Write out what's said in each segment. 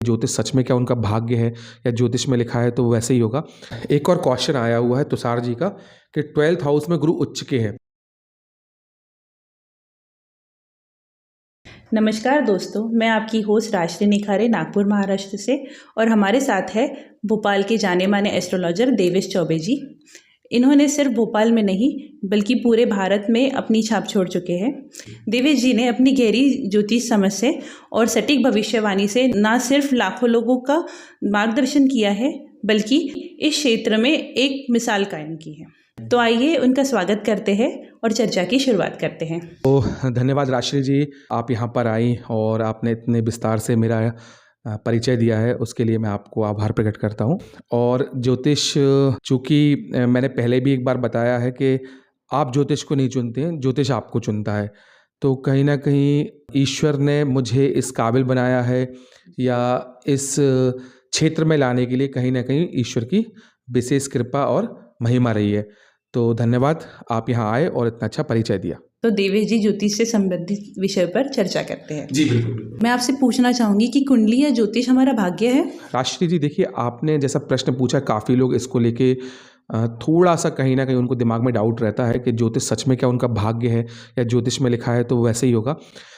ज्योतिष सच में क्या उनका भाग्य है या ज्योतिष में लिखा है तो वैसे ही होगा। एक और क्वेश्चन आया हुआ है तुषार जी का कि 12th हाउस में गुरु उच्च के हैं। नमस्कार दोस्तों, मैं आपकी होस्ट राजश्री निखारे नागपुर महाराष्ट्र से और हमारे साथ है भोपाल के जाने माने एस्ट्रोलॉजर देवेश चौबे जी। इन्होंने सिर्फ भोपाल में नहीं बल्कि पूरे भारत में अपनी छाप छोड़ चुके हैं। देवेश जी ने अपनी गहरी ज्योतिष समझ से और सटीक भविष्यवाणी से न सिर्फ लाखों लोगों का मार्गदर्शन किया है बल्कि इस क्षेत्र में एक मिसाल कायम की है। तो आइए उनका स्वागत करते हैं और चर्चा की शुरुआत करते हैं। तो धन्यवाद राजश्री जी, आप यहाँ पर आई और आपने इतने विस्तार से मेरा परिचय दिया है, उसके लिए मैं आपको आभार प्रकट करता हूँ। और ज्योतिष, चूँकि मैंने पहले भी एक बार बताया है कि आप ज्योतिष को नहीं चुनते हैं, ज्योतिष आपको चुनता है। तो कहीं ना कहीं ईश्वर ने मुझे इस काबिल बनाया है या इस क्षेत्र में लाने के लिए कहीं ना कहीं ईश्वर की विशेष कृपा और महिमा रही है। तो धन्यवाद, आप यहाँ आए और इतना अच्छा परिचय दिया। तो देवेश जी, ज्योतिष से संबंधित विषय पर चर्चा करते हैं। जी बिल्कुल। मैं आपसे पूछना चाहूंगी कि कुंडली या ज्योतिष हमारा भाग्य है? राष्ट्री जी, देखिए आपने जैसा प्रश्न पूछा, काफ़ी लोग इसको लेके थोड़ा सा कहीं ना कहीं उनको दिमाग में डाउट रहता है कि ज्योतिष सच में क्या उनका भाग्य है या ज्योतिष में लिखा है तो वैसे ही होगा।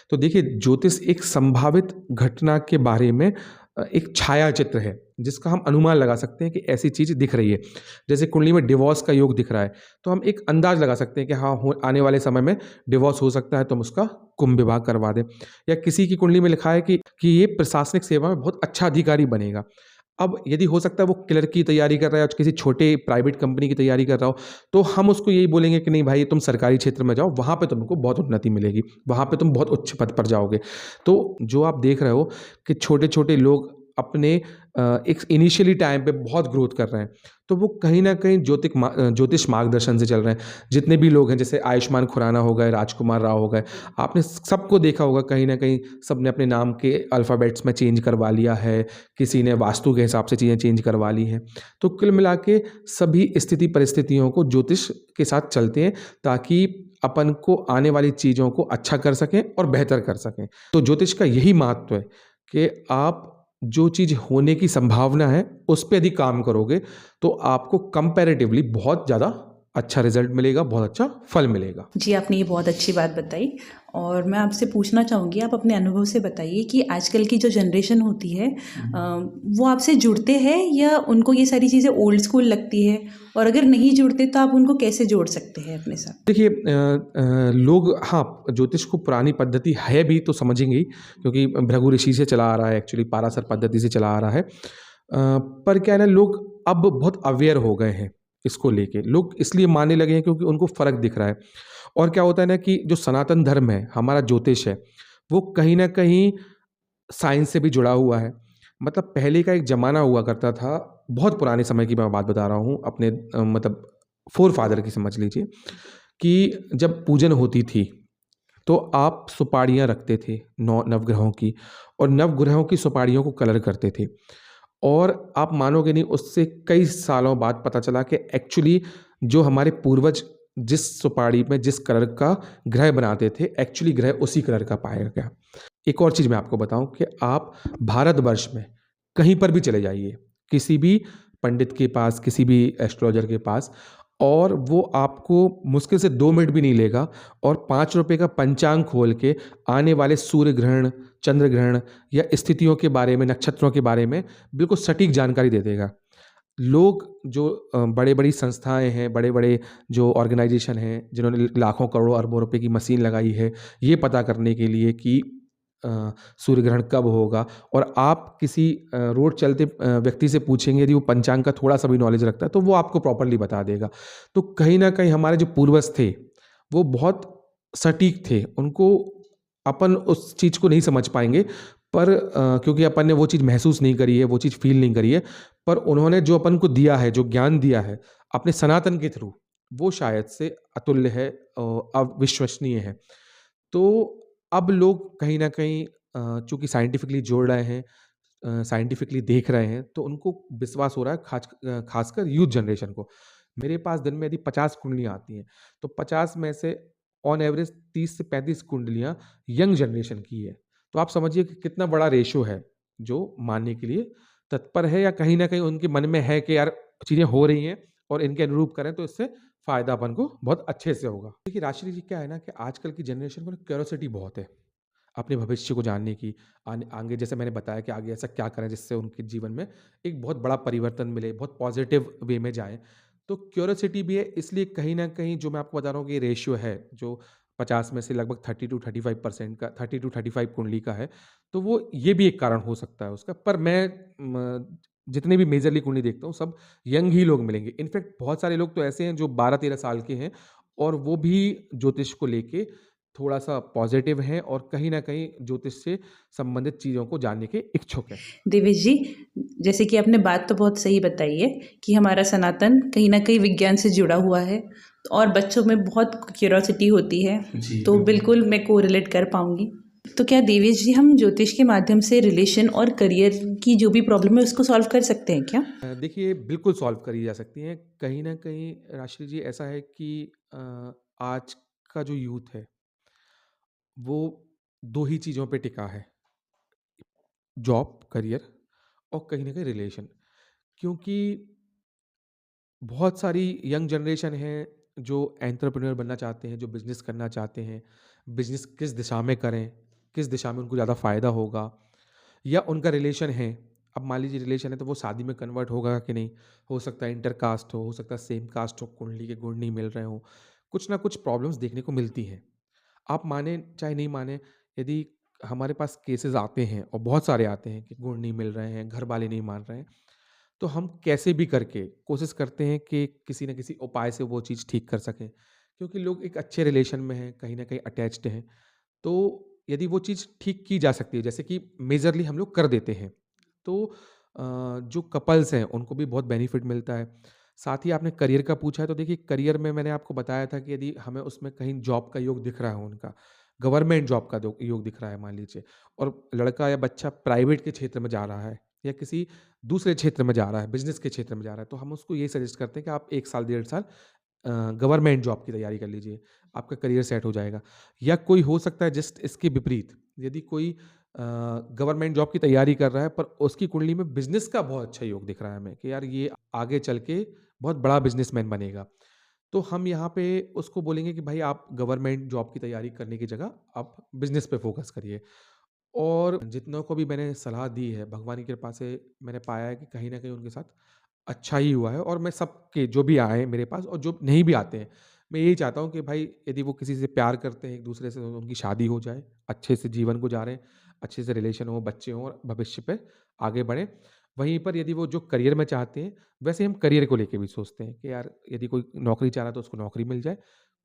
तो देखिए, ज्योतिष एक संभावित घटना के बारे में एक छाया चित्र है जिसका हम अनुमान लगा सकते हैं कि ऐसी चीज़ दिख रही है। जैसे कुंडली में डिवोर्स का योग दिख रहा है तो हम एक अंदाज लगा सकते हैं कि हाँ, आने वाले समय में डिवोर्स हो सकता है, तो हम उसका कुंभ विवाह करवा दें। या किसी की कुंडली में लिखा है कि ये प्रशासनिक सेवा में बहुत अच्छा अधिकारी बनेगा। अब यदि हो सकता है वो क्लर्क की तैयारी कर रहा है और किसी छोटे प्राइवेट कंपनी की तैयारी कर रहा हो, तो हम उसको यही बोलेंगे कि नहीं भाई, तुम सरकारी क्षेत्र में जाओ, वहाँ पे तुमको बहुत उन्नति मिलेगी, वहाँ पे तुम बहुत उच्च पद पर जाओगे। तो जो आप देख रहे हो कि छोटे छोटे लोग अपने एक इनिशियली टाइम पे बहुत ग्रोथ कर रहे हैं, तो वो कहीं ना कहीं ज्योतिष मार्गदर्शन से चल रहे हैं। जितने भी लोग हैं, जैसे आयुष्मान खुराना हो गए, राजकुमार राव हो गए, आपने सबको देखा होगा, कहीं ना कहीं सबने अपने नाम के अल्फ़ाबेट्स में चेंज करवा लिया है, किसी ने वास्तु के हिसाब से चीज़ें चेंज करवा ली हैं। तो कुल मिला के सभी स्थिति परिस्थितियों को ज्योतिष के साथ चलते हैं ताकि अपन को आने वाली चीज़ों को अच्छा कर सकें और बेहतर कर सकें। तो ज्योतिष का यही महत्व है कि आप जो चीज़ होने की संभावना है उस पे यदि काम करोगे तो आपको कंपैरेटिवली बहुत ज़्यादा अच्छा रिजल्ट मिलेगा, बहुत अच्छा फल मिलेगा। जी, आपने ये बहुत अच्छी बात बताई और मैं आपसे पूछना चाहूँगी, आप अपने अनुभव से बताइए कि आजकल की जो जनरेशन होती है वो आपसे जुड़ते हैं या उनको ये सारी चीज़ें ओल्ड स्कूल लगती है, और अगर नहीं जुड़ते तो आप उनको कैसे जोड़ सकते हैं अपने साथ? देखिए, लोग, हाँ, ज्योतिष को पुरानी पद्धति है भी तो समझेंगे ही, क्योंकि भृगु ऋषि से चला आ रहा है, एक्चुअली पाराशर पद्धति से चला आ रहा है। पर क्या है ना, लोग अब बहुत अवेयर हो गए हैं इसको लेके। लोग इसलिए मानने लगे हैं क्योंकि उनको फर्क दिख रहा है। और क्या होता है ना कि जो सनातन धर्म है, हमारा ज्योतिष है, वो कहीं ना कहीं साइंस से भी जुड़ा हुआ है। मतलब पहले का एक ज़माना हुआ करता था, बहुत पुराने समय की मैं बात बता रहा हूँ, अपने मतलब फोर फादर की समझ लीजिए, कि जब पूजन होती थी तो आप सुपारियाँ रखते थे नवग्रहों की, और नवग्रहों की सुपारियों को कलर करते थे। और आप मानोगे नहीं, उससे कई सालों बाद पता चला कि एक्चुअली जो हमारे पूर्वज जिस सुपारी में जिस कलर का ग्रह बनाते थे, एक्चुअली ग्रह उसी कलर का पाया गया। एक और चीज़ मैं आपको बताऊं कि आप भारतवर्ष में कहीं पर भी चले जाइए, किसी भी पंडित के पास, किसी भी एस्ट्रोलॉजर के पास, और वो आपको मुश्किल से 2 मिनट भी नहीं लेगा और 5 रुपए का पंचांग खोल के आने वाले सूर्य ग्रहण, चंद्र ग्रहण या स्थितियों के बारे में, नक्षत्रों के बारे में बिल्कुल सटीक जानकारी दे देगा। लोग जो बड़े बड़ी संस्थाएं हैं, बड़े बड़े जो ऑर्गेनाइजेशन हैं, जिन्होंने लाखों करोड़ों अरबों रुपए की मशीन लगाई है ये पता करने के लिए कि सूर्य ग्रहण कब होगा, और आप किसी रोड चलते व्यक्ति से पूछेंगे यदि वो पंचांग का थोड़ा सा भी नॉलेज रखता है तो वो आपको प्रॉपरली बता देगा। तो कहीं ना कहीं हमारे जो पूर्वज थे वो बहुत सटीक थे। उनको अपन उस चीज़ को नहीं समझ पाएंगे, पर क्योंकि अपन ने वो चीज़ महसूस नहीं करी है, वो चीज़ फील नहीं करी है, पर उन्होंने जो अपन को दिया है, जो ज्ञान दिया है अपने सनातन के थ्रू, वो शायद से अतुल्य है, अविश्वसनीय है। तो अब लोग कहीं न कहीं चूँकि साइंटिफिकली जोड़ रहे हैं, साइंटिफिकली देख रहे हैं, तो उनको विश्वास हो रहा है, खासकर यूथ जनरेशन को। मेरे पास दिन में यदि 50 कुंडलियाँ आती हैं, तो 50 में से ऑन एवरेज 30 से 35 कुंडलियाँ यंग जनरेशन की है। तो आप समझिए कि कितना बड़ा रेशियो है। जो मानने के लिए तत्पर है या कहीं न कहीं उनके मन में है कि यार चीज़ें हो रही हैं और इनके अनुरूप करें तो इससे फ़ायदा अपन को बहुत अच्छे से होगा। देखिए राशि जी क्या है ना कि आजकल की जनरेशन को ना क्यूरियोसिटी बहुत है, अपने भविष्य को जानने की, आगे जैसे मैंने बताया कि आगे ऐसा क्या करें जिससे उनके जीवन में एक बहुत बड़ा परिवर्तन मिले, बहुत पॉजिटिव वे में जाएँ। तो क्यूरियोसिटी भी है इसलिए कहीं न कहीं जो मैं आपको बता रहा हूँ कि ये रेशियो है जो 50 में से लगभग 30 टू 35% का 30 टू 35 कुंडली का है, तो वो ये भी एक कारण हो सकता है उसका। पर मैं म जितने भी मेजरली कुंडली देखता हूँ सब यंग ही लोग मिलेंगे। इनफैक्ट बहुत सारे लोग तो ऐसे हैं जो 12-13 साल के हैं और वो भी ज्योतिष को लेके थोड़ा-सा पॉज़िटिव हैं और कहीं न कहीं ज्योतिष से संबंधित चीज़ों को जानने के इच्छुक हैं। देवेश जी, जैसे कि आपने बात तो बहुत सही बताई है कि हमारा सनातन कहीं न कहीं विज्ञान से जुड़ा हुआ है और बच्चों में बहुत क्यूरियोसिटी होती है, जी, तो बिल्कुल। बिल्कुल मैं कोरिलेट कर पाऊँगी। तो क्या देवेश जी हम ज्योतिष के माध्यम से रिलेशन और करियर की जो भी प्रॉब्लम है उसको सॉल्व कर सकते हैं क्या? देखिए बिल्कुल सॉल्व करी जा सकती हैं। कहीं न कहीं राशि जी ऐसा है कि आज का जो यूथ है, वो 2 ही चीज़ों पे टिका है, जॉब, करियर और कहीं न कहीं रिलेशन। क्योंकि बहुत सारी यंग जनरेशन है जो एंटरप्रेन्योर बनना चाहते हैं, जो बिज़नेस करना चाहते हैं। बिज़नेस किस दिशा में करें, किस दिशा में उनको ज़्यादा फ़ायदा होगा या उनका रिलेशन है। अब मान लीजिए रिलेशन है तो वो शादी में कन्वर्ट होगा कि नहीं, हो सकता है इंटर कास्ट हो सकता है सेम कास्ट हो, कुंडली के गुण नहीं मिल रहे हों। कुछ ना कुछ प्रॉब्लम्स देखने को मिलती हैं। आप माने चाहे नहीं माने, यदि हमारे पास केसेस आते हैं और बहुत सारे आते हैं कि गुण नहीं मिल रहे हैं, घर वाले नहीं मान रहे हैं, तो हम कैसे भी करके कोशिश करते हैं कि किसी न किसी उपाय से वो चीज़ ठीक कर सकें। क्योंकि लोग एक अच्छे रिलेशन में हैं, कहीं न कहीं अटैच्ड हैं, तो यदि वो चीज़ ठीक की जा सकती है, जैसे कि मेजरली हम लोग कर देते हैं, तो जो कपल्स हैं, उनको भी बहुत बेनिफिट मिलता है। साथ ही आपने करियर का पूछा है, तो देखिए करियर में मैंने आपको बताया था कि यदि हमें उसमें कहीं जॉब का योग दिख रहा है उनका, गवर्नमेंट जॉब का दो योग दिख रहा है मान लीजिए और लड़का या बच्चा प्राइवेट के क्षेत्र में जा रहा है या किसी दूसरे क्षेत्र में जा रहा है, बिज़नेस के क्षेत्र में जा रहा है, तो हम उसको ये सजेस्ट करते हैं कि आप 1 साल, 1.5 साल गवर्नमेंट जॉब की तैयारी कर लीजिए, आपका करियर सेट हो जाएगा। या कोई हो सकता है जस्ट इसके विपरीत, यदि कोई गवर्नमेंट जॉब की तैयारी कर रहा है पर उसकी कुंडली में बिज़नेस का बहुत अच्छा योग दिख रहा है हमें कि यार ये आगे चल के बहुत बड़ा बिज़नेसमैन बनेगा। तो हम यहाँ पे उसको बोलेंगे कि भाई आप गवर्नमेंट जॉब की तैयारी करने की जगह आप बिज़नेस पे फ़ोकस करिए। और जितनों को भी मैंने सलाह दी है, भगवान की कृपा से मैंने पाया है कि कहीं न कहीं उनके साथ अच्छा ही हुआ है और मैं सबके जो भी आए हैं मेरे पास और जो नहीं भी आते हैं, मैं यही चाहता हूँ कि भाई यदि वो किसी से प्यार करते हैं एक-दूसरे से तो उनकी शादी हो जाए, अच्छे से जीवन गुज़ारें, अच्छे से रिलेशन हो, बच्चे हों और भविष्य पे आगे बढ़ें। वहीं पर यदि वो जो करियर में चाहते हैं, वैसे हम करियर को लेके भी सोचते हैं कि यार यदि कोई नौकरी चाह रहा है तो उसको नौकरी मिल जाए,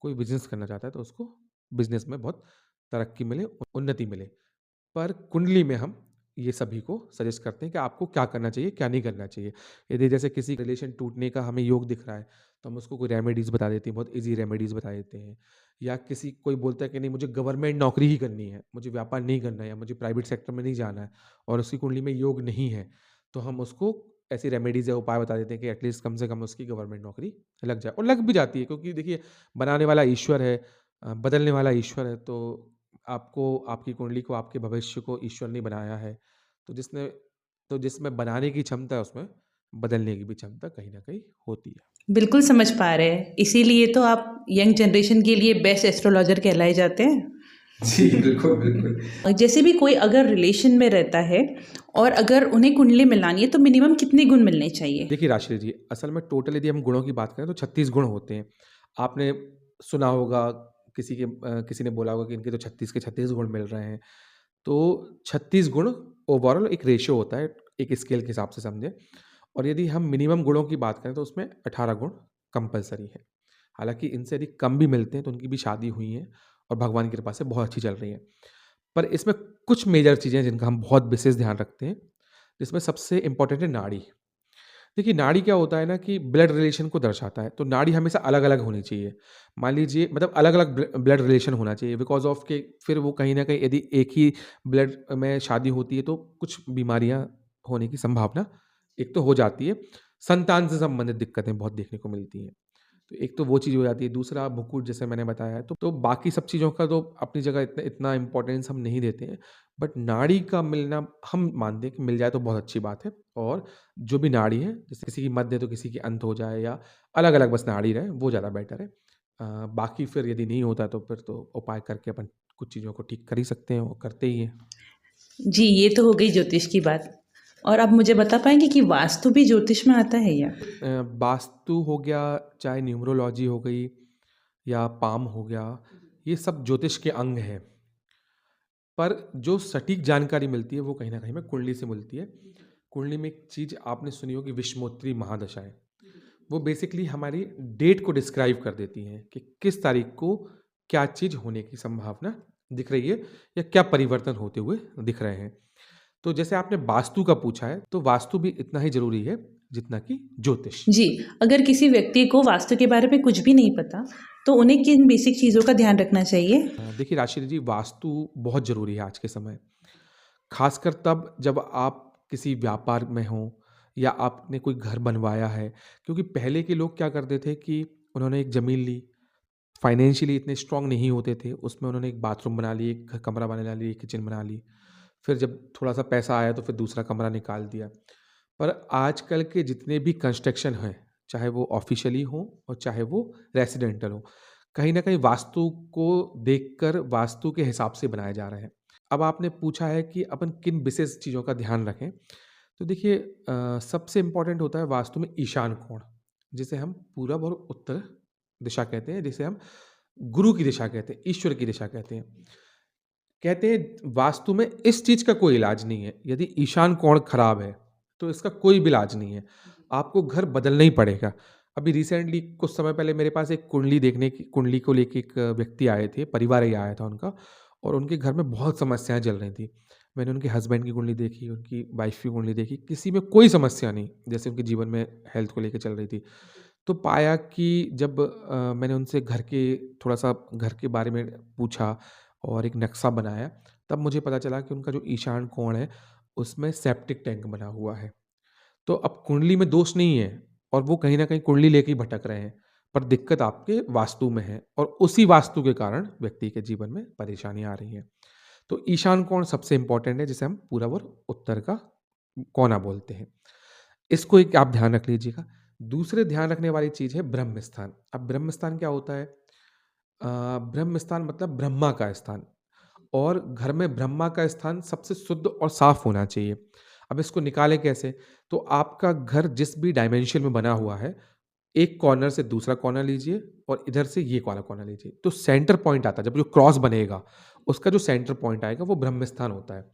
कोई बिज़नेस करना चाहता है तो उसको बिज़नेस में बहुत तरक्की मिले, उन्नति मिले। पर कुंडली में हम ये सभी को सजेस्ट करते हैं कि आपको क्या करना चाहिए, क्या नहीं करना चाहिए। यदि जैसे किसी रिलेशन टूटने का हमें योग दिख रहा है, तो हम उसको कोई रेमेडीज़ बता देते हैं, बहुत ईज़ी रेमेडीज़ बता देते हैं। या किसी कोई बोलता है कि नहीं मुझे गवर्नमेंट नौकरी ही करनी है, मुझे व्यापार नहीं करना है या मुझे प्राइवेट सेक्टर में नहीं जाना है और उसकी कुंडली में योग नहीं है, तो हम उसको ऐसी रेमेडीज़ या उपाय बता देते हैं कि एटलीस्ट कम से कम उसकी गवर्नमेंट नौकरी लग जाए और लग भी जाती है क्योंकि देखिए बनाने वाला ईश्वर है, बदलने वाला ईश्वर है, तो आपको आपकी कुंडली को, आपके भविष्य को ईश्वर ने बनाया है। तो जिसमें बनाने की क्षमता है, उसमें बदलने की भी क्षमता कहीं न कहीं होती है। बिल्कुल समझ पा रहे हैं, इसीलिए तो आप यंग जनरेशन के लिए बेस्ट एस्ट्रोलॉजर कहलाए जाते हैं। जी, बिल्कुल, बिल्कुल। जैसे भी कोई अगर रिलेशन में रहता है और अगर उन्हें कुंडली मिलानी है तो मिनिमम कितने गुण मिलने चाहिए? देखिए राशि जी, असल में टोटल यदि हम गुणों की बात करें तो 36 गुण होते हैं। आपने सुना होगा किसी ने बोला होगा कि इनके तो 36 के 36 गुण मिल रहे हैं। तो 36 गुण ओवरऑल एक रेशियो होता है, एक स्केल के हिसाब से समझें। और यदि हम मिनिमम गुणों की बात करें तो उसमें 18 गुण कंपल्सरी है। हालाँकि इनसे यदि कम भी मिलते हैं तो उनकी भी शादी हुई है और भगवान की कृपा से बहुत अच्छी चल रही है। पर इसमें कुछ मेजर चीज़ें हैं जिनका हम बहुत विशेष ध्यान रखते हैं, जिसमें सबसे इम्पोर्टेंट है नाड़ी। देखिए नाड़ी क्या होता है ना कि ब्लड रिलेशन को दर्शाता है, तो नाड़ी हमेशा अलग-अलग होनी चाहिए। मान लीजिए मतलब अलग-अलग ब्लड रिलेशन होना चाहिए बिकॉज़ ऑफ के फिर वो कहीं न कहीं यदि एक ही ब्लड में शादी होती है तो कुछ बीमारियाँ होने की संभावना एक तो हो जाती है। संतान से संबंधित दिक्कतें बहुत देखने को मिलती हैं। तो एक तो वो चीज़ हो जाती है, दूसरा मुकुट जैसे मैंने बताया है, तो बाकी सब चीज़ों का तो अपनी जगह इतना इतना इम्पोर्टेंस हम नहीं देते हैं, बट नाड़ी का मिलना हम मानते हैं कि मिल जाए तो बहुत अच्छी बात है। और जो भी नाड़ी है, जैसे किसी की मध्य तो किसी की अंत हो जाए, या अलग-अलग बस नाड़ी रहे, वो ज़्यादा बेटर है। बाकी फिर यदि नहीं होता तो फिर तो उपाय करके अपन कुछ चीज़ों को ठीक कर ही सकते हैं, और करते ही हैं। जी, ये तो हो गई ज्योतिष की बात। और आप मुझे बता पाएँगे कि वास्तु भी ज्योतिष में आता है या? वास्तु हो गया, चाहे न्यूमरोलॉजी हो गई या पाम हो गया, ये सब ज्योतिष के अंग हैं। पर जो सटीक जानकारी मिलती है वो कहीं न कहीं हमें कुंडली से मिलती है। कुंडली में एक चीज़ आपने सुनी होगी, विषमोत्री महादशाएँ। वो बेसिकली हमारी डेट को डिस्क्राइब कर देती हैं कि किस तारीख को क्या चीज़ होने की संभावना दिख रही है, या क्या परिवर्तन होते हुए दिख रहे हैं। तो जैसे आपने वास्तु का पूछा है, तो वास्तु भी इतना ही ज़रूरी है जितना कि ज्योतिष। जी, अगर किसी व्यक्ति को वास्तु के बारे में कुछ भी नहीं पता, तो उन्हें किन बेसिक चीज़ों का ध्यान रखना चाहिए? देखिए राशि जी, वास्तु बहुत ज़रूरी है आज के समय। खासकर तब जब आप किसी व्यापार में हों, या आपने कोई घर बनवाया है। क्योंकि पहले के लोग क्या करते थे कि उन्होंने एक ज़मीन ली, फाइनेंशियली इतने स्ट्रॉन्ग नहीं होते थे, उसमें उन्होंने एक बाथरूम बना ली, एक कमरा बना ली, एक किचन बना ली। फिर जब थोड़ा-सा पैसा आया तो फिर दूसरा कमरा निकाल दिया। पर आजकल के जितने भी कंस्ट्रक्शन हैं, चाहे वो ऑफ़िशियली हों और चाहे वो रेज़िडेंटल हों, कहीं न कहीं वास्तु को देखकर, वास्तु के हिसाब से बनाए जा रहे हैं। अब आपने पूछा है कि अपन किन विशेष चीज़ों का ध्यान रखें, तो देखिए सबसे इम्पोर्टेंट होता है वास्तु में ईशान कोण, जिसे हम पूरब और उत्तर दिशा कहते हैं, जिसे हम गुरु की दिशा कहते हैं, ईश्वर की दिशा कहते हैं। कहते हैं वास्तु में इस चीज़ का कोई इलाज नहीं है, यदि ईशान कोण खराब है, तो इसका कोई भी इलाज नहीं है। आपको घर बदलना ही पड़ेगा। अभी रिसेंटली कुछ समय पहले मेरे पास एक कुंडली को लेके एक व्यक्ति आए थे, परिवार ही आया था उनका, और उनके घर में बहुत समस्याएँ चल रही थी। मैंने उनके हस्बैंड की कुंडली देखी, उनकी वाइफ़ की कुंडली देखी, किसी में कोई समस्या नहीं, जैसे उनके जीवन में हेल्थ को लेके चल रही थी। तो पाया कि जब मैंने उनसे थोड़ा-सा घर के बारे में पूछा और एक नक्शा बनाया, तब मुझे पता चला कि उनका जो ईशान कोण है, उसमें सेप्टिक टैंक बना हुआ है। तो अब कुंडली में दोष नहीं है, और वो कहीं न कहीं कुंडली लेके ही भटक रहे हैं, पर दिक्कत आपके वास्तु में है, और उसी वास्तु के कारण व्यक्ति के जीवन में परेशानियाँ आ रही हैं। तो ईशान कोण सबसे इम्पोर्टेंट है, जिसे हम पूरब और उत्तर का कोना बोलते हैं। इसको एक आप ध्यान रख लीजिएगा। दूसरे ध्यान रखने वाली चीज़ है ब्रह्म स्थान। अब ब्रह्म स्थान क्या होता है? ब्रह्म स्थान मतलब ब्रह्मा का स्थान, और घर में ब्रह्मा का स्थान सबसे शुद्ध और साफ होना चाहिए। अब इसको निकालें कैसे? तो आपका घर जिस भी डायमेंशन में बना हुआ है, एक कॉर्नर से दूसरा कॉर्नर लीजिए, और इधर से ये वाला कॉर्नर लीजिए। तो सेंटर पॉइंट आता है, जब जो क्रॉस बनेगा, उसका जो सेंटर पॉइंट आएगा वो ब्रह्म स्थान होता है।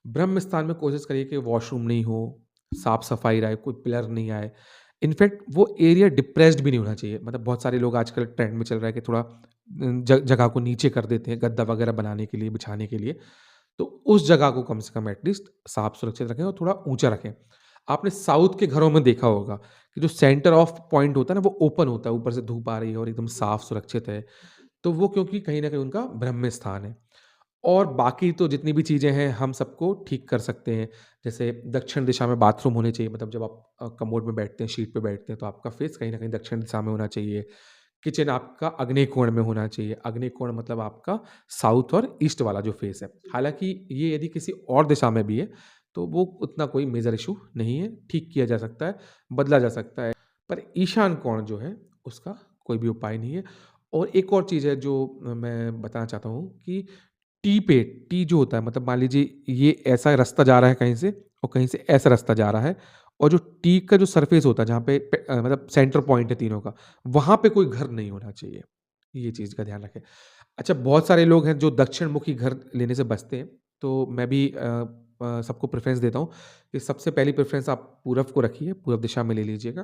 ब्रह्म स्थान में कोशिश करिए कि वॉशरूम नहीं हो, साफ-सफाई रहे, कोई पिलर नहीं आए। इनफैक्ट वो एरिया डिप्रेस्ड भी नहीं होना चाहिए। मतलब बहुत सारे लोग आजकल ट्रेंड में चल रहा है कि थोड़ा जगह को नीचे कर देते हैं गद्दा वगैरह बनाने के लिए, बिछाने के लिए। तो उस जगह को कम से कम एटलीस्ट साफ सुरक्षित रखें और थोड़ा ऊँचा रखें। आपने साउथ के घरों में देखा होगा कि जो सेंटर ऑफ पॉइंट होता है ना, वो ओपन होता है, ऊपर से धूप आ रही है और एकदम साफ सुरक्षित है। तो वो क्योंकि कहीं न कहीं उनका ब्रह्म स्थान है। और बाकी तो जितनी भी चीज़ें हैं हम सबको ठीक कर सकते हैं। जैसे दक्षिण दिशा में बाथरूम होने चाहिए, मतलब जब आप कमोड में बैठते हैं, शीट पे बैठते हैं, तो आपका फेस कहीं न कहीं दक्षिण दिशा में होना चाहिए। किचन आपका आग्नेय कोण में होना चाहिए। आग्नेय कोण मतलब आपका साउथ और ईस्ट वाला जो फेस है। हालाँकि ये यदि किसी और दिशा में भी है, तो वो उतना कोई मेजर इश्यू नहीं है, ठीक किया जा सकता है, बदला जा सकता है। पर ईशान कोण जो है, उसका कोई भी उपाय नहीं है। और एक और चीज़ है जो मैं बताना चाहता हूँ कि टी जो होता है, मतलब मान लीजिए ये ऐसा रास्ता जा रहा है कहीं से, और कहीं से ऐसा रास्ता जा रहा है, और जो टी का जो सरफेस होता है जहाँ पे मतलब सेंटर पॉइंट है तीनों का, वहाँ पे कोई घर नहीं होना चाहिए। ये चीज़ का ध्यान रखें। अच्छा, बहुत सारे लोग हैं जो दक्षिणमुखी घर लेने से बचते हैं, तो मैं भी सबको प्रेफ़रेंस देता हूँ कि सबसे पहली प्रेफ़रेंस आप पूरब को रखिए, पूरब दिशा में ले लीजिएगा।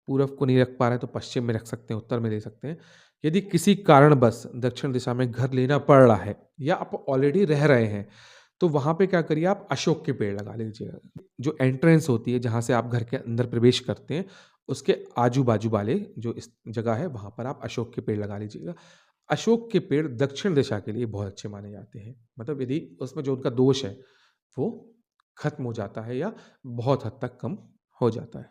पूरब को नहीं रख पा रहे हैं तो पश्चिम में रख सकते हैं, उत्तर में ले सकते हैं। यदि किसी कारणवश दक्षिण दिशा में घर लेना पड़ रहा है, या आप ऑलरेडी रह रहे हैं, तो वहाँ पे क्या करिए, आप अशोक के पेड़ लगा लीजिएगा। जो एंट्रेंस होती है जहाँ से आप घर के अंदर प्रवेश करते हैं, उसके आजू-बाजू वाले जो इस जगह है, वहाँ पर आप अशोक के पेड़ लगा लीजिएगा। अशोक के पेड़ दक्षिण दिशा के लिए बहुत अच्छे माने जाते हैं। मतलब यदि उसमें जो उनका दोष है, वो खत्म हो जाता है या बहुत हद तक कम हो जाता है।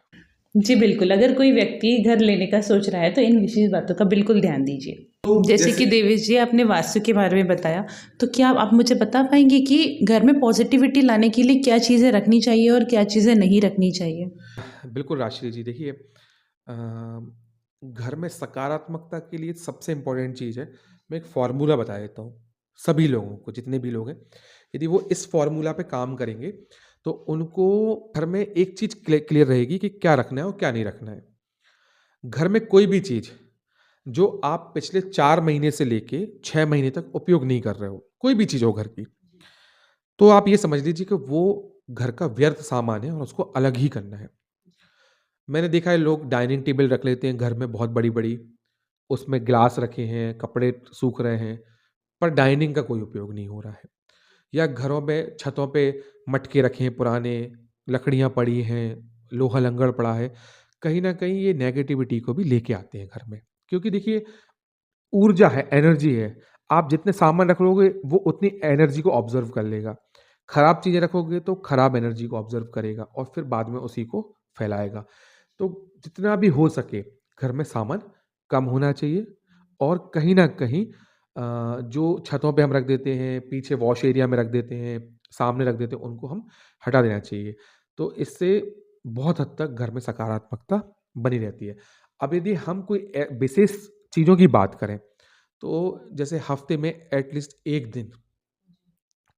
जी बिल्कुल, अगर कोई व्यक्ति घर लेने का सोच रहा है तो इन विशेष बातों का बिल्कुल ध्यान दीजिए। तो जैसे कि देवेश जी आपने वास्तु के बारे में बताया, तो क्या आप मुझे बता पाएँगे कि घर में पॉज़िटिविटी लाने के लिए क्या चीज़ें रखनी चाहिए और क्या चीज़ें नहीं रखनी चाहिए? बिल्कुल राशि जी, देखिए घर में सकारात्मकता के लिए सबसे इम्पोर्टेंट चीज़ है, मैं एक फ़ॉर्मूला बता देता हूँ, सभी लोगों को जितने भी लोग हैं, यदि वो इस फ़ॉर्मूला पे काम करेंगे, तो उनको घर में एक चीज़ क्लियर रहेगी कि क्या रखना है और क्या नहीं रखना है। घर में कोई भी चीज़, जो आप पिछले 4 महीने से लेके 6 महीने तक उपयोग नहीं कर रहे हो, कोई भी चीज़ हो घर की, तो आप ये समझ लीजिए कि वो घर का व्यर्थ सामान है और उसको अलग ही करना है। मैंने देखा है लोग डाइनिंग टेबल रख लेते हैं घर में बहुत बड़ी-बड़ी, उसमें ग्लास रखे हैं, कपड़े सूख रहे हैं, पर डाइनिंग का कोई उपयोग नहीं हो रहा है। या घरों में छतों पे मटके रखे हैं पुराने, लकड़ियाँ पड़ी हैं, लोहा लंगड़ पड़ा है। कहीं न कहीं ये नेगेटिविटी को भी लेके आते हैं घर में। क्योंकि देखिए ऊर्जा है, एनर्जी है। आप जितने सामान रख लोगे वो उतनी एनर्जी को ऑब्ज़र्व कर लेगा। खराब चीज़ें रखोगे तो खराब एनर्जी को ऑब्ज़र्व करेगा और फिर बाद में उसी को फैलाएगा। तो जितना भी हो सके घर में सामान कम होना चाहिए और कहीं न कहीं जो छतों पे हम रख देते हैं, पीछे वॉश एरिया में रख देते हैं, सामने रख देते हैं, उनको हम हटा देना चाहिए। तो इससे बहुत हद तक घर में सकारात्मकता बनी रहती है। अब यदि हम कोई विशेष चीज़ों की बात करें, तो जैसे हफ़्ते में एट लीस्ट 1 दिन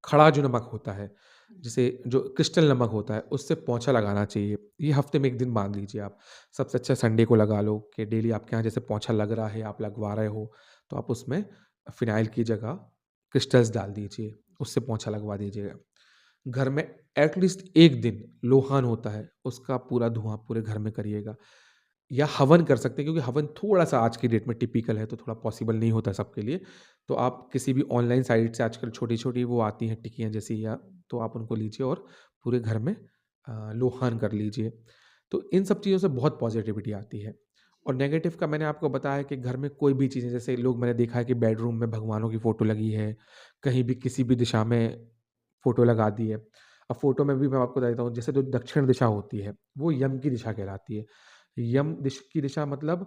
खड़ा जो नमक होता है, जैसे जो क्रिस्टल नमक होता है, उससे पोंछा लगाना चाहिए। ये हफ़्ते में 1 दिन मान लीजिए आप। सबसे अच्छा संडे को लगा लो कि डेली आपके यहाँ जैसे पोंछा लग रहा है, आप लगवा रहे हो, तो आप उसमें फ़िनाइल की जगह क्रिस्टल्स डाल दीजिए, उससे पोंछा लगवा दीजिएगा। घर में एट लीस्ट 1 दिन लोहान होता है, उसका पूरा धुआँ पूरे घर में करिएगा। या हवन कर सकते हैं क्योंकि हवन थोड़ा-सा आज की डेट में टिपिकल है, तो थोड़ा पॉसिबल नहीं होता सबके लिए। तो आप किसी भी ऑनलाइन साइट से आजकल छोटी-छोटी वो आती हैं टिक्कियाँ जैसी या तो आप उनको लीजिए और पूरे घर में लोहान कर लीजिए। तो इन सब चीज़ों से बहुत पॉज़िटिविटी आती है। और नेगेटिव का मैंने आपको बताया कि घर में कोई भी चीज़ें जैसे लोग मैंने देखा है कि बेडरूम में भगवानों की फ़ोटो लगी है, कहीं भी किसी भी दिशा में फ़ोटो लगा दी है। अब फ़ोटो में भी मैं आपको बता देता हूँ जैसे जो दक्षिण दिशा होती है, वो यम की दिशा कहलाती है। यम दिश की दिशा मतलब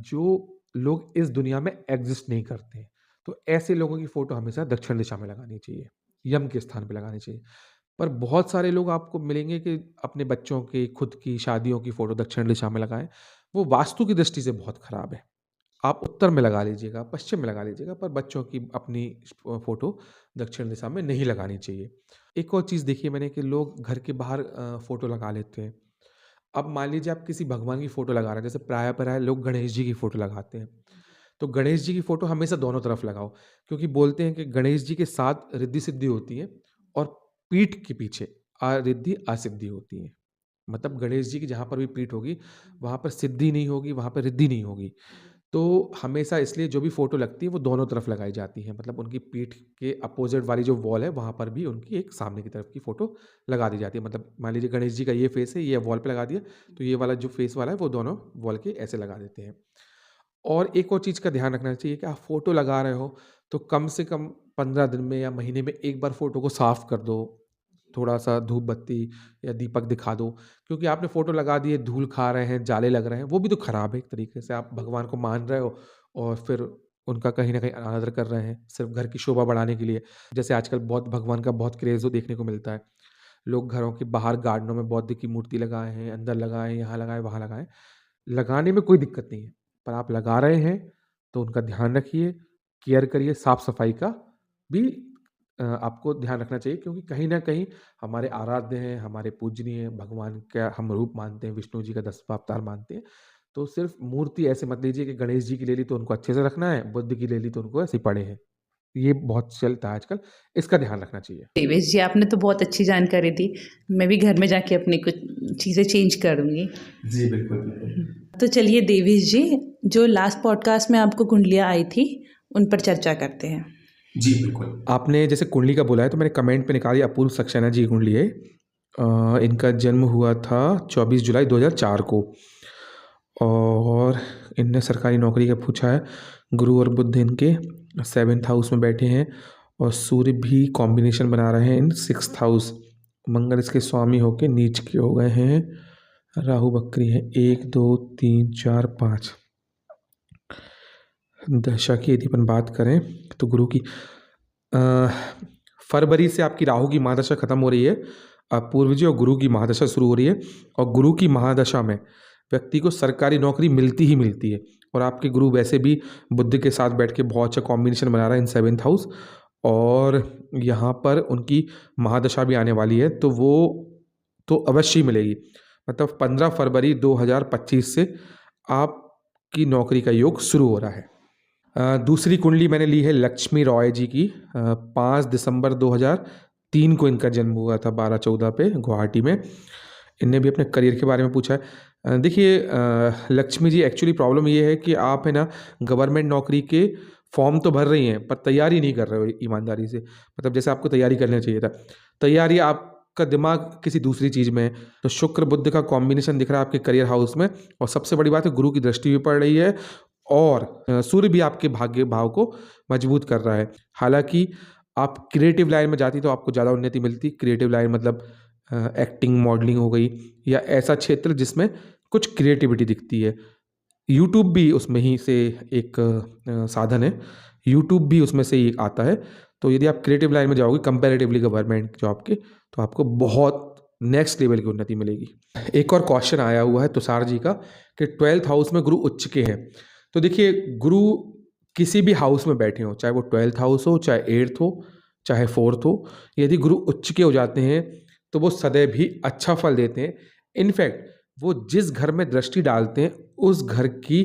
जो लोग इस दुनिया में एग्ज़िस्ट नहीं करते। तो ऐसे लोगों की फ़ोटो हमेशा दक्षिण दिशा में लगानी चाहिए, यम के स्थान पे लगानी चाहिए। पर बहुत सारे लोग आपको मिलेंगे कि अपने बच्चों की, खुद की, शादियों की फ़ोटो दक्षिण दिशा में लगाएँ, वो वास्तु की दृष्टि से बहुत खराब है। आप उत्तर में लगा लीजिएगा, पश्चिम में लगा लीजिएगा, पर बच्चों की अपनी फ़ोटो दक्षिण दिशा में नहीं लगानी चाहिए। एक और चीज़ देखी है मैंने कि लोग घर के बाहर फ़ोटो लगा लेते हैं। अब मान लीजिए आप किसी भगवान की फ़ोटो लगा रहे हैं, जैसे प्राय लोग गणेश जी की फ़ोटो लगाते हैं। तो गणेश जी की फ़ोटो हमेशा दोनों तरफ लगाओ, क्योंकि बोलते हैं कि गणेश जी के साथ रिद्धि-सिद्धि होती है और पीठ के पीछे रिद्धि-असिद्धि होती है। मतलब गणेश जी की जहाँ पर भी पीठ होगी, वहाँ पर सिद्धि नहीं होगी, वहाँ पर रिद्धि नहीं होगी। तो हमेशा इसलिए जो भी फ़ोटो लगती है वो दोनों तरफ लगाई जाती है। मतलब उनकी पीठ के अपोज़िट वाली जो वॉल है वहाँ पर भी उनकी एक सामने की तरफ की फ़ोटो लगा दी जाती है। मतलब मान लीजिए गणेश जी का ये फ़ेस है, ये वॉल पे लगा दिया, तो ये वाला जो फ़ेस वाला है वो दोनों वॉल के ऐसे लगा देते हैं। और एक और चीज़ का ध्यान रखना चाहिए कि आप फ़ोटो लगा रहे हो तो कम से कम 15 दिन में या महीने में 1 बार फ़ोटो को साफ़ कर दो। थोड़ा-सा धूप बत्ती या दीपक दिखा दो, क्योंकि आपने फ़ोटो लगा दी है, धूल खा रहे हैं, जाले लग रहे हैं, वो भी तो खराब है एक तरीके से। आप भगवान को मान रहे हो और फिर उनका कहीं न कहीं अनादर कर रहे हैं, सिर्फ़ घर की शोभा बढ़ाने के लिए। जैसे आजकल बहुत भगवान का बहुत क्रेज़ वो देखने को मिलता है। लोग घरों के बाहर गार्डनों में बुद्ध की मूर्ति लगाए हैं, अंदर लगाए, यहाँ लगाए, वहाँ लगाए। लगाने में कोई दिक्कत नहीं है, पर आप लगा रहे हैं, तो उनका ध्यान रखिए, केयर करिए, साफ-सफाई का भी आपको ध्यान रखना चाहिए क्योंकि कहीं न कहीं हमारे आराध्य हैं, हमारे पूजनीय हैं, भगवान का हम रूप मानते हैं, विष्णु जी का 10वाँ अवतार मानते हैं। तो सिर्फ़ मूर्ति ऐसे मत लीजिए कि गणेश जी की ले ली तो उनको अच्छे से रखना है, बुद्ध की ले ली तो उनको ऐसे ही पड़े हैं। ये बहुत चलता है आजकल, इसका ध्यान रखना चाहिए। देवेश जी आपने तो बहुत अच्छी जानकारी दी। मैं भी घर में जाके अपनी कुछ चीज़ें चेंज करूँगी। जी, बिल्कुल, बिल्कुल। तो चलिए देवेश जी, जो लास्ट पॉडकास्ट में आपको कुंडलियाँ आई थी, उन पर चर्चा करते हैं। जी, बिल्कुल। आपने जैसे कुंडली का बोला है तो मैंने कमेंट पे निकाली अपूर्व सक्सेना जी की कुंडली है। इनका जन्म हुआ था 24 जुलाई 2004 को और इनने सरकारी नौकरी का पूछा है। गुरु और बुध इनके 7th हाउस में बैठे हैं और सूर्य भी कॉम्बिनेशन बना रहे हैं इन 6th हाउस। मंगल इसके स्वामी होके नीच के हो गए हैं राहु बकरी है, 1 2 3 4 5। दशा की यदि अपन बात करें तो गुरु की फरवरी से आपकी राहु की महादशा खत्म हो रही है। पूर्वजी और गुरु की महादशा शुरू हो रही है, और गुरु की महादशा में व्यक्ति को सरकारी नौकरी मिलती ही मिलती है। और आपके गुरु वैसे भी बुध के साथ बैठ के बहुत अच्छा कॉम्बिनेशन बना रहा है इन 7th हाउस, और यहाँ पर उनकी महादशा भी आने वाली है, तो वो तो अवश्य ही मिलेगी। मतलब 15 फरवरी 2025 से आपकी नौकरी का योग शुरू हो रहा है। दूसरी कुंडली मैंने ली है लक्ष्मी रॉय जी की। 5 दिसंबर 2003 को इनका जन्म हुआ था, 12-14 पे गुवाहाटी में। इनने भी अपने करियर के बारे में पूछा है। देखिए लक्ष्मी जी, एक्चुअली प्रॉब्लम ये है कि आप है ना गवर्नमेंट नौकरी के फॉर्म तो भर रही हैं पर तैयारी नहीं कर रहे हो ईमानदारी से। मतलब जैसे आपको तैयारी करना चाहिए था, तैयारी आपका दिमाग किसी दूसरी चीज़ में है। तो शुक्र बुध का कॉम्बिनेशन दिख रहा है आपके करियर हाउस में, और सबसे बड़ी बात है गुरु की दृष्टि भी पड़ रही है, और सूर्य भी आपके भाग्य भाव को मजबूत कर रहा है। हालांकि आप क्रिएटिव लाइन में जाती तो आपको ज़्यादा उन्नति मिलती। क्रिएटिव लाइन मतलब एक्टिंग, मॉडलिंग हो गई, या ऐसा क्षेत्र जिसमें कुछ क्रिएटिविटी दिखती है। यूट्यूब भी उसमें ही से एक साधन है, यूट्यूब भी उसमें से ही आता है। तो यदि आप क्रिएटिव लाइन में जाओगे कंपैरेटिवली गवर्नमेंट जॉब के, तो आपको बहुत नेक्स्ट लेवल की उन्नति मिलेगी। एक और क्वेश्चन आया हुआ है तुषार जी का कि 12th हाउस में गुरु उच्च के हैं। तो देखिए गुरु किसी भी हाउस में बैठे हो, चाहे वो 12th हाउस हो, चाहे 8th हो, चाहे 4th हो, यदि गुरु उच्च के हो जाते हैं तो वो सदैव ही अच्छा फल देते हैं। इनफैक्ट वो जिस घर में दृष्टि डालते हैं उस घर की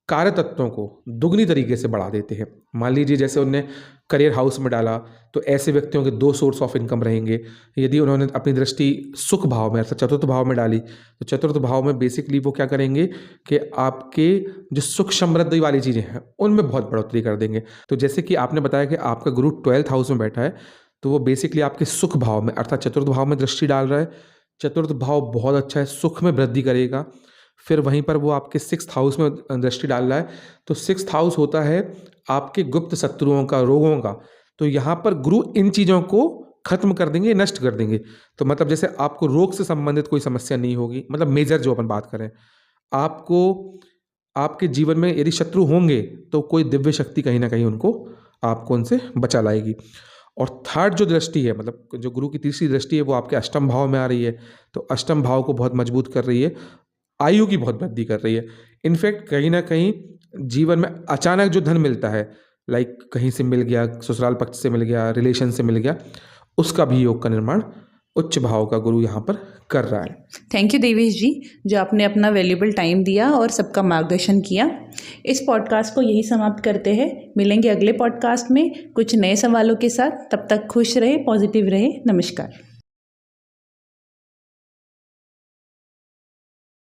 कार्य तत्वों को दुगनी तरीके से बढ़ा देते हैं। मान लीजिए जैसे उनने करियर हाउस में डाला, तो ऐसे व्यक्तियों के 2 सोर्स ऑफ इनकम रहेंगे। यदि उन्होंने अपनी दृष्टि सुख भाव में अर्थात चतुर्थ भाव में डाली, तो चतुर्थ भाव में बेसिकली वो क्या करेंगे कि आपके जो सुख समृद्धि वाली चीज़ें हैं उनमें बहुत बढ़ोतरी कर देंगे। तो जैसे कि आपने बताया कि आपका गुरु 12th हाउस में बैठा है, तो वो बेसिकली आपके सुख भाव में अर्थात चतुर्थ भाव में दृष्टि डाल रहा है। चतुर्थ भाव बहुत अच्छा है, सुख में वृद्धि करेगा। फिर वहीं पर वो आपके 6th हाउस में दृष्टि डाल रहा है, तो 6th हाउस होता है आपके गुप्त शत्रुओं का, रोगों का। तो यहाँ पर गुरु इन चीज़ों को खत्म कर देंगे, नष्ट कर देंगे। तो मतलब जैसे आपको रोग से संबंधित कोई समस्या नहीं होगी, मतलब मेजर जो अपन बात करें, आपको आपके जीवन में यदि शत्रु होंगे तो कोई दिव्य शक्ति कहीं ना कहीं उनको आपको उनसे बचा लाएगी। और थर्ड जो दृष्टि है, मतलब जो गुरु की तीसरी दृष्टि है, वो आपके अष्टम भाव में आ रही है। तो अष्टम भाव को बहुत मजबूत कर रही है, आयु की बहुत वृद्धि कर रही है। इनफैक्ट कहीं ना कहीं जीवन में अचानक जो धन मिलता है, लाइक कहीं से मिल गया, ससुराल पक्ष से मिल गया, रिलेशन से मिल गया, उसका भी योग का निर्माण उच्च भाव का गुरु यहाँ पर कर रहा है। थैंक यू देवेश जी, जो आपने अपना वैल्यूबल टाइम दिया और सबका मार्गदर्शन किया। इस पॉडकास्ट को यही समाप्त करते हैं। मिलेंगे अगले पॉडकास्ट में कुछ नए सवालों के साथ। तब तक खुश रहे, पॉजिटिव रहे। नमस्कार।